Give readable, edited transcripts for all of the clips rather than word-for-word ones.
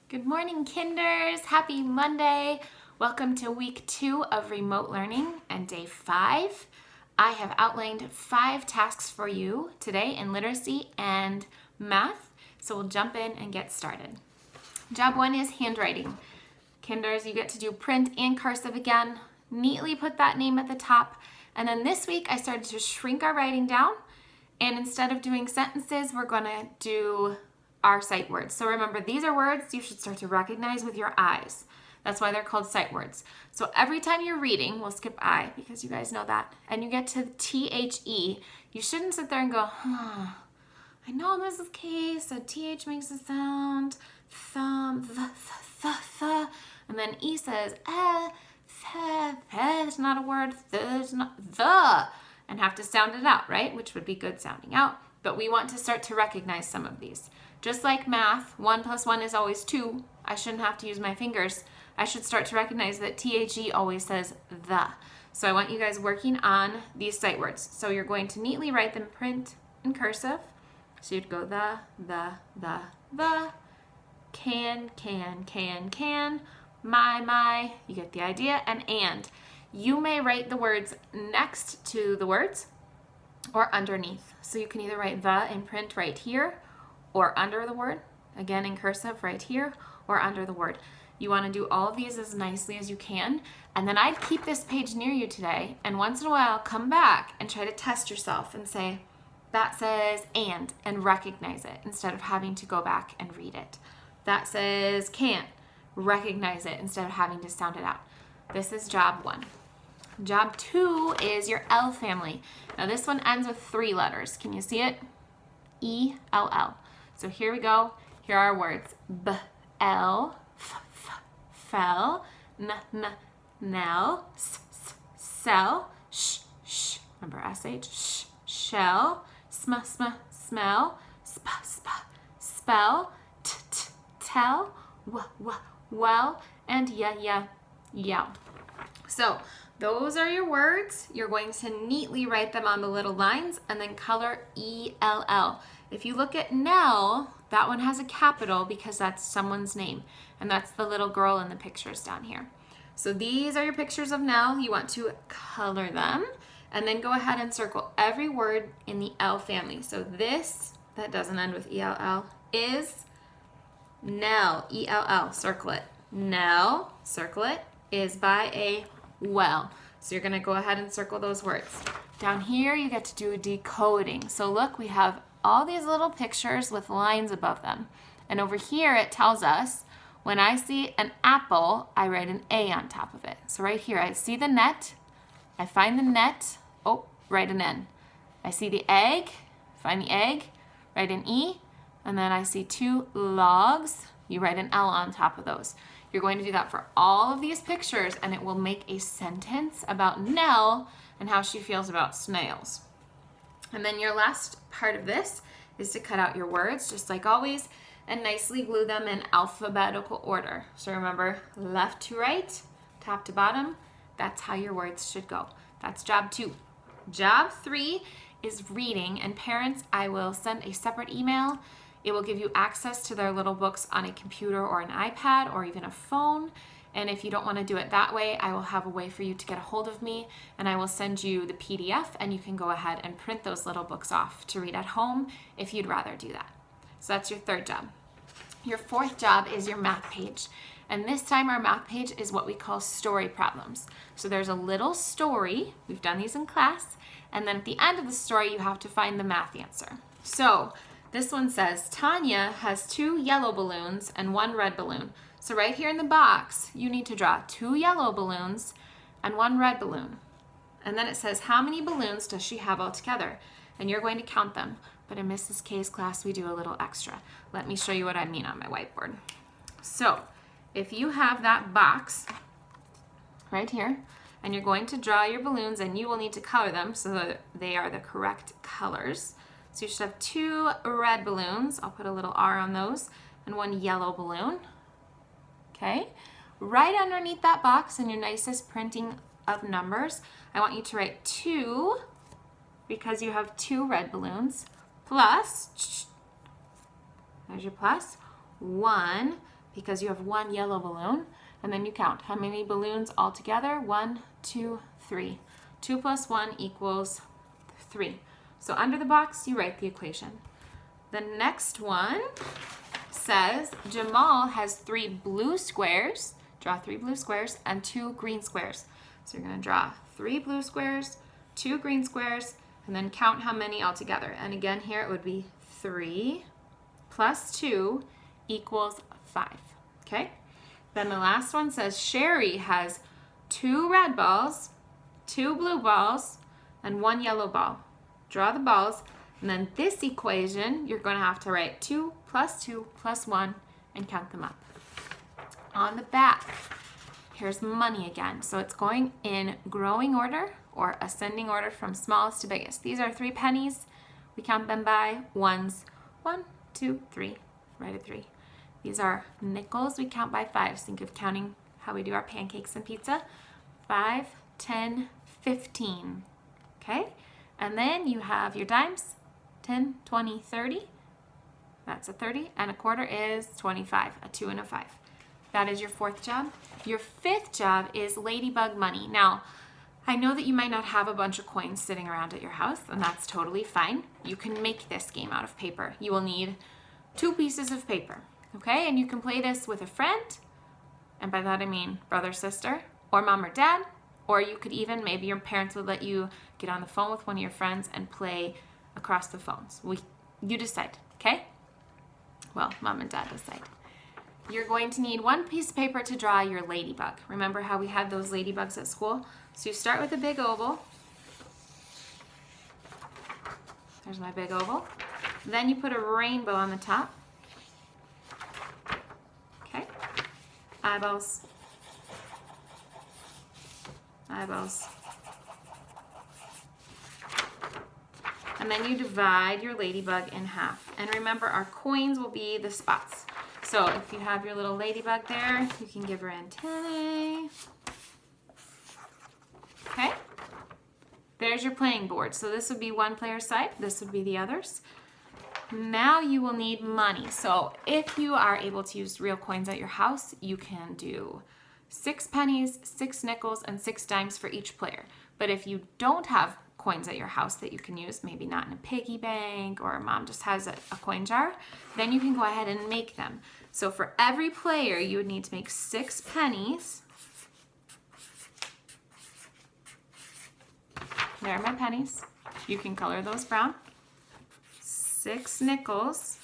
Good morning, Kinders. Happy Monday. Welcome to week 2 of remote learning and day 5. I have outlined 5 tasks for you today in literacy and math. So we'll jump in and get started. Job 1 is handwriting. Kinders, you get to do print and cursive again. Neatly put that name at the top. And then this week I started to shrink our writing down. And instead of doing sentences, we're going to do our sight words. So remember, these are words you should start to recognize with your eyes. That's why they're called sight words. So every time you're reading, we'll skip I because you guys know that, and you get to THE, you shouldn't sit there and go, I know Mrs. K said TH makes a sound, thumb, th, and then E says, it's not a word, it's not the, and have to sound it out, right? Which would be good sounding out. But we want to start to recognize some of these. Just like math, 1 plus 1 is always 2. I shouldn't have to use my fingers. I should start to recognize that THE always says the. So I want you guys working on these sight words. So you're going to neatly write them print and cursive. So you'd go the, can, my, you get the idea, and. You may write the words next to the words or underneath. So you can either write the in print right here or under the word, again in cursive right here or under the word. You want to do all of these as nicely as you can. And then I'd keep this page near you today, and once in a while come back and try to test yourself and say, that says and recognize it instead of having to go back and read it. That says can't, recognize it instead of having to sound it out. This is job 1. Job 2 is your L family. Now this one ends with 3 letters. Can you see it? E-L-L. So here we go. Here are our words. B-L, fell, nell, sell, sh, remember S-H, shell, smell, spell, tell, well, and yell. So those are your words. You're going to neatly write them on the little lines and then color E-L-L. If you look at Nell, that one has a capital because that's someone's name, and that's the little girl in the pictures down here. So these are your pictures of Nell. You want to color them and then go ahead and circle every word in the L family. So this, that doesn't end with E-L-L, is Nell, E-L-L, circle it. Nell, circle it, is by a well. So you're going to go ahead and circle those words. Down here you get to do decoding. So look, we have all these little pictures with lines above them. And over here it tells us when I see an apple, I write an A on top of it. So right here I see the net, I find the net, write an N. I see the egg, find the egg, write an E, and then I see 2 logs, you write an L on top of those. You're going to do that for all of these pictures, and it will make a sentence about Nell and how she feels about snails. And then your last part of this is to cut out your words, just like always, and nicely glue them in alphabetical order. So remember, left to right, top to bottom, that's how your words should go. That's job 2. Job 3 is reading, and parents, I will send a separate email. It will give you access to their little books on a computer or an iPad or even a phone. And if you don't want to do it that way, I will have a way for you to get a hold of me, and I will send you the PDF, and you can go ahead and print those little books off to read at home if you'd rather do that. So that's your 3rd job. Your 4th job is your math page. And this time our math page is what we call story problems. So there's a little story, we've done these in class, and then at the end of the story you have to find the math answer. So this one says, Tanya has 2 yellow balloons and 1 red balloon. So right here in the box, you need to draw 2 yellow balloons and 1 red balloon. And then it says, how many balloons does she have altogether? And you're going to count them. But in Mrs. K's class, we do a little extra. Let me show you what I mean on my whiteboard. So if you have that box right here, and you're going to draw your balloons, and you will need to color them so that they are the correct colors. So you should have 2 red balloons. I'll put a little R on those, and 1 yellow balloon. Okay, right underneath that box in your nicest printing of numbers, I want you to write 2 because you have 2 red balloons plus, there's your plus, 1 because you have one yellow balloon, and then you count how many balloons all together. 1, 2, 3. 2 plus 1 equals 3. So under the box, you write the equation. The next one says Jamal has 3 blue squares. Draw 3 blue squares and 2 green squares. So you're going to draw 3 blue squares, 2 green squares, and then count how many all together. And again, here it would be 3 plus 2 equals 5. Okay? Then the last one says Sherry has 2 red balls, 2 blue balls, and 1 yellow ball. Draw the balls, and then this equation, you're going to have to write 2 plus 1 and count them up. On the back, here's money again. So it's going in growing order or ascending order from smallest to biggest. These are 3 pennies. We count them by ones. 1, 2, 3. Write a 3. These are nickels. We count by 5s. Think of counting how we do our pancakes and pizza. 5, 10, 15. Okay? And then you have your dimes. 10, 20, 30. That's a 30. And a quarter is 25. A 2 and a 5. That is your 4th job. Your 5th job is ladybug money. Now, I know that you might not have a bunch of coins sitting around at your house, and that's totally fine. You can make this game out of paper. You will need 2 pieces of paper, okay? And you can play this with a friend, and by that I mean brother, sister, or mom or dad, or you could even, maybe your parents would let you get on the phone with one of your friends and play across the phones. You decide, okay? Well, mom and dad decide. You're going to need 1 piece of paper to draw your ladybug. Remember how we had those ladybugs at school? So you start with a big oval. There's my big oval. Then you put a rainbow on the top. Okay. Eyeballs. Eyeballs. And then you divide your ladybug in half. And remember, our coins will be the spots. So if you have your little ladybug there, you can give her antennae. Okay? There's your playing board. So this would be one player's side. This would be the others. Now you will need money. So if you are able to use real coins at your house, you can do 6 pennies, 6 nickels, and 6 dimes for each player. But if you don't have coins at your house that you can use, maybe not in a piggy bank, or mom just has a coin jar, then you can go ahead and make them. So for every player, you would need to make 6 pennies. There are my pennies. You can color those brown. 6 nickels.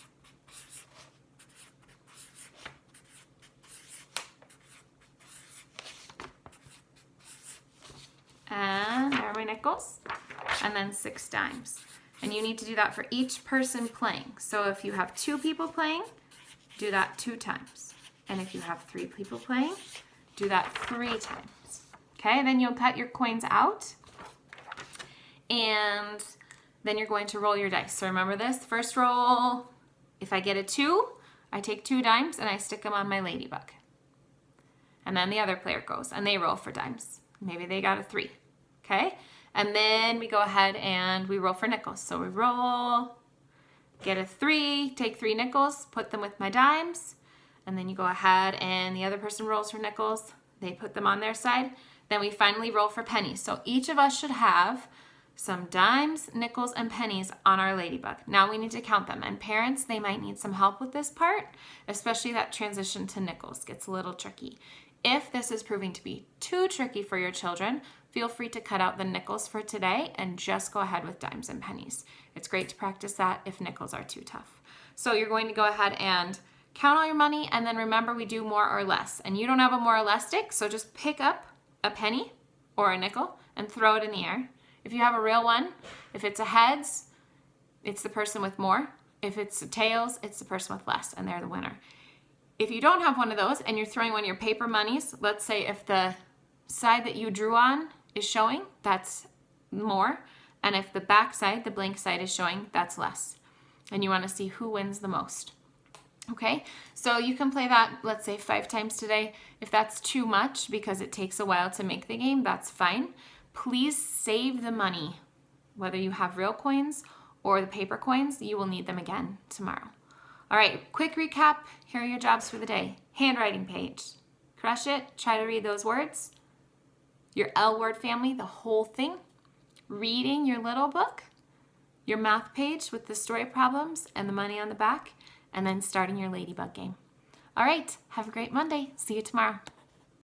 And there are my nickels. And then 6 dimes. And you need to do that for each person playing. So if you have 2 people playing, do that 2 times. And if you have 3 people playing, do that 3 times. Okay, then you'll cut your coins out. And then you're going to roll your dice. So remember this, first roll, if I get a 2, I take 2 dimes and I stick them on my ladybug. And then the other player goes and they roll for dimes. Maybe they got a 3, okay? And then we go ahead and we roll for nickels. So we roll, get a 3, take 3 nickels, put them with my dimes, and then you go ahead and the other person rolls for nickels. They put them on their side. Then we finally roll for pennies. So each of us should have some dimes, nickels, and pennies on our ladybug. Now we need to count them. And parents, they might need some help with this part, especially that transition to nickels gets a little tricky. If this is proving to be too tricky for your children, feel free to cut out the nickels for today and just go ahead with dimes and pennies. It's great to practice that if nickels are too tough. So you're going to go ahead and count all your money, and then remember we do more or less. And you don't have a more or less stick, so just pick up a penny or a nickel and throw it in the air. If you have a real one, if it's a heads, it's the person with more. If it's a tails, it's the person with less, and they're the winner. If you don't have one of those and you're throwing one of your paper monies, let's say if the side that you drew on is showing, that's more. And if the back side, the blank side is showing, that's less. And you want to see who wins the most. Okay, so you can play that, let's say 5 times today. If that's too much because it takes a while to make the game, that's fine. Please save the money. Whether you have real coins or the paper coins, you will need them again tomorrow. All right, quick recap. Here are your jobs for the day. Handwriting page. Crush it. Try to read those words. Your L word family, the whole thing. Reading your little book. Your math page with the story problems and the money on the back. And then starting your ladybug game. All right, have a great Monday. See you tomorrow.